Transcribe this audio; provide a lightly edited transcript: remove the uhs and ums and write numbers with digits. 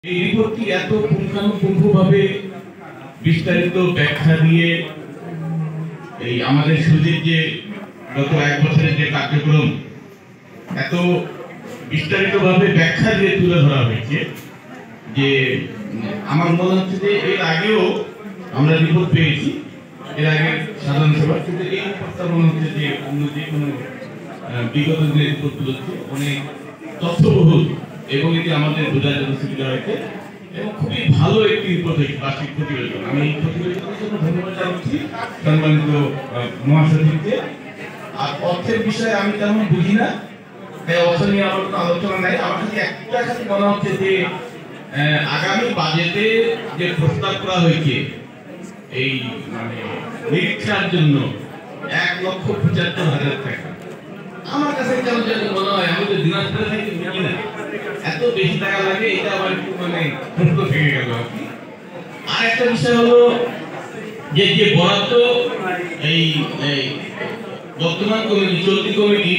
এই রিপোর্টটি এত পুঙ্খানুপুঙ্খভাবে বিস্তারিত ব্যাখ্যা দিয়ে এই আমাদের সুদীর যে গত এক বছরের যে কার্যক্রম এত বিস্তারিতভাবে ব্যাখ্যা দিয়ে তুলে ধরা হয়েছে যে আমার মনে হচ্ছে যে এর আগেও আমরা রিপোর্ট পেয়েছি। এর আগে সাধারণ সভা কিন্তু এই রিপোর্টটা মনে হচ্ছে যে অন্য যে কোনো বিগত যে রিপোর্টগুলো হচ্ছে অনেক তথ্যবহুল এবং এটি আমাদের বোঝার জন্য সুবিধা হয়েছে এবং খুবই ভালো একটি রিপোর্ট হয়েছে বার্ষিক প্রতিবেদন। আমি এই প্রতিবেদনের জন্য ধন্যবাদ জানাচ্ছি সম্মানিত মহাসচিবকে। আর অর্থের বিষয়ে আমি তেমন বুঝি না, তাই অর্থ নিয়ে আমার কোনো আলোচনা নাই। আমার কাছে একটা কাছে মনে হচ্ছে যে আগামী বাজেটে যে প্রস্তাব করা হয়েছে এই মানে নিরীক্ষার জন্য 1,75,000 টাকা, আমার কাছে কেন যেন মনে হয় আমি তো দিনাজপুরে থেকে বুঝি না এত বেশি টাকা লাগে, এটা আমার একটু মানে মুক্ত থেকে গেল আর কি। আর একটা বিষয় হলো যে বরাদ্দ এই বর্তমান কমিটি চলতি কমিটি